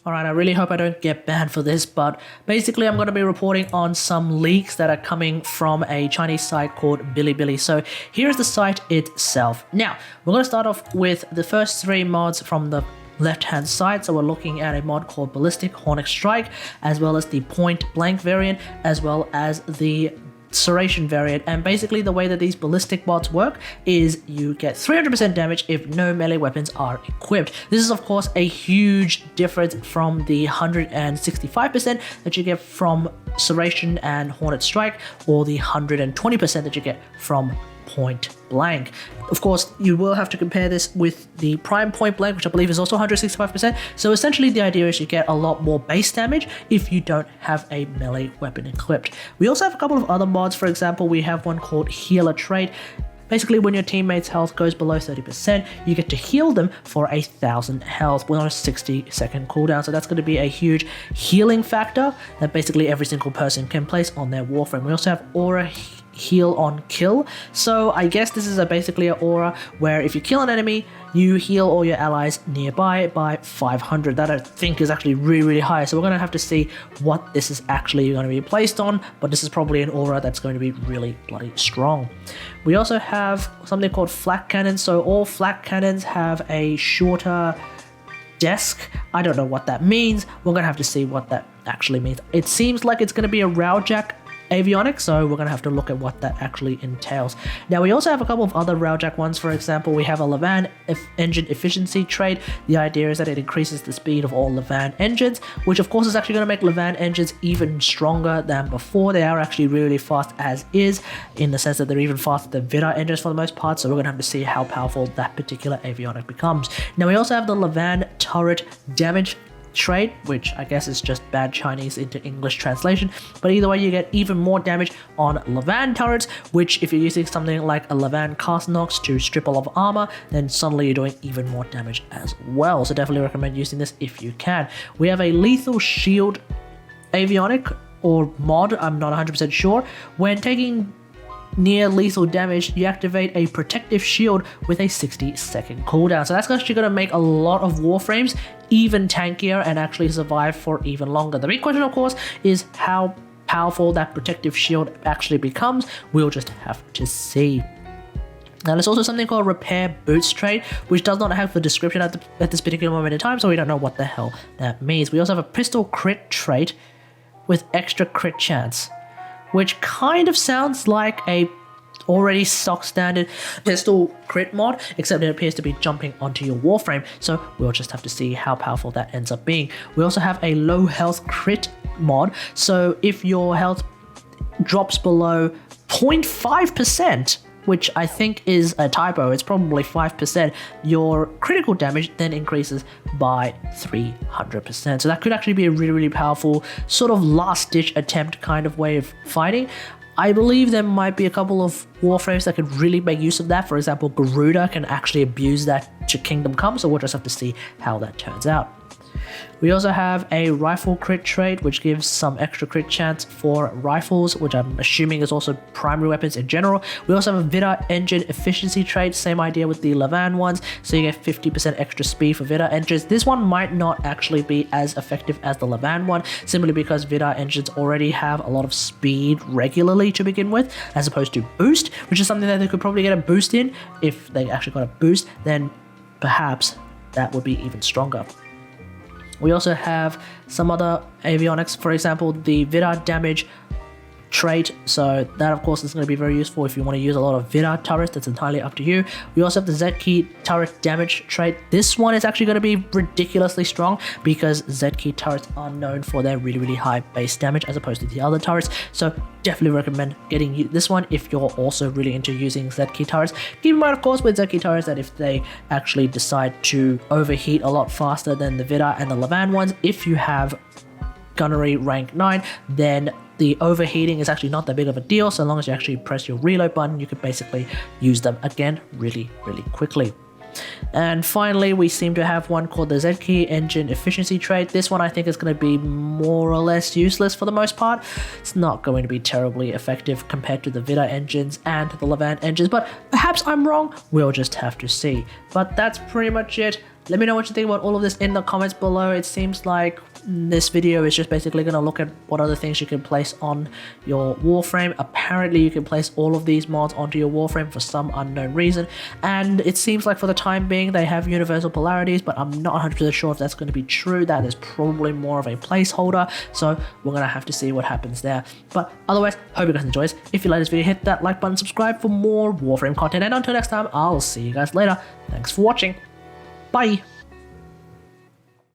Alright, I really hope I don't get banned for this, but basically I'm going to be reporting on some leaks that are coming from a Chinese site called Bilibili. So here's the site itself. Now, we're going to start off with the first three mods from the left-hand side. So we're looking at a mod called Ballistic, Hornet Strike, as well as the Point Blank variant, as well as the Serration variant. And basically the way that these ballistic mods work is you get 300% damage if no melee weapons are equipped. This is of course a huge difference from the 165% that you get from Serration and Hornet Strike, or the 120% that you get from Point Blank. Of course, you will have to compare this with the Prime Point Blank, which I believe is also 165%. So essentially the idea is you get a lot more base damage if you don't have a melee weapon equipped. We also have a couple of other mods. For example, we have one called Healer Trait. Basically, when your teammate's health goes below 30%, you get to heal them for 1,000 health on a 60-second cooldown. So that's going to be a huge healing factor that basically every single person can place on their WarFrame. We also have Aura Heal on Kill. So I guess this is basically an aura where if you kill an enemy, you heal all your allies nearby by 500. That I think is actually really high. So we're going to have to see what this is actually going to be placed on, but this is probably an aura that's going to be really bloody strong. We also have something called flak cannons. So all flak cannons have a shorter desk. I don't know what that means. We're going to have to see what that actually means. It seems like it's going to be a Railjack avionics, so we're going to have to look at what that actually entails. Now we also have a couple of other Railjack ones. For example, we have a Levan engine efficiency trait. The idea is that it increases the speed of all Levan engines, which of course is actually going to make Levan engines even stronger than before. They are actually really fast as is, in the sense that they're even faster than Vida engines for the most part, so we're going to have to see how powerful that particular avionic becomes. Now we also have the Levan turret damage trait, which I guess is just bad Chinese into English translation, but either way you get even more damage on Levan turrets, which if you're using something like a Levan Castnox to strip a lot of armor, then suddenly you're doing even more damage as well. So definitely recommend using this if you can. We have a lethal shield avionic or mod, I'm not 100% sure. When taking near lethal damage, you activate a protective shield with a 60-second cooldown. So that's actually going to make a lot of Warframes even tankier and actually survive for even longer. The big question, of course, is how powerful that protective shield actually becomes. We'll just have to see. Now there's also something called Repair Boots trait, which does not have the description at this particular moment in time, so we don't know what the hell that means. We also have a Pistol Crit trait with extra crit chance, which kind of sounds like a already stock standard pistol crit mod, except it appears to be jumping onto your Warframe, so we'll just have to see how powerful that ends up being. We also have a low health crit mod, so if your health drops below 0.5%, which I think is a typo, it's probably 5%, your critical damage then increases by 300%. So that could actually be a really powerful sort of last-ditch attempt kind of way of fighting. I believe there might be a couple of Warframes that could really make use of that. For example, Garuda can actually abuse that to Kingdom Come, so we'll just have to see how that turns out. We also have a rifle crit trait, which gives some extra crit chance for rifles, which I'm assuming is also primary weapons in general. We also have a Vida engine efficiency trait, same idea with the Levan ones, so you get 50% extra speed for Vida engines. This one might not actually be as effective as the Levan one, simply because Vida engines already have a lot of speed regularly to begin with, as opposed to boost, which is something that they could probably get a boost in. If they actually got a boost, then perhaps that would be even stronger. We also have some other avionics, for example, the Vida damage trait, so that of course is going to be very useful if you want to use a lot of Vida turrets. That's entirely up to you. We also have the Z-key turret damage trait. This one is actually going to be ridiculously strong because Z-key turrets are known for their really high base damage as opposed to the other turrets, so definitely recommend getting this one if you're also really into using Z-key turrets. Keep in mind, of course, with Z-key turrets that if they actually decide to overheat a lot faster than the Vida and the Levan ones, if you have gunnery rank 9, then the overheating is actually not that big of a deal. So long as you actually press your reload button, you can basically use them again really quickly. And finally, we seem to have one called the Z-key engine efficiency trait. This one I think is going to be more or less useless for the most part. It's not going to be terribly effective compared to the Vida engines and the Levan engines, but perhaps I'm wrong. We'll just have to see. But that's pretty much it. Let me know what you think about all of this in the comments below. It seems like this video is just basically going to look at what other things you can place on your WarFrame. Apparently you can place all of these mods onto your WarFrame for some unknown reason, and it seems like for the time being they have universal polarities, but I'm not 100% sure if that's going to be true. That is probably more of a placeholder, so we're going to have to see what happens there. But otherwise, hope you guys enjoy this. If you like this video, hit that like button, subscribe for more WarFrame content, and until next time, I'll see you guys later. Thanks for watching. Bye.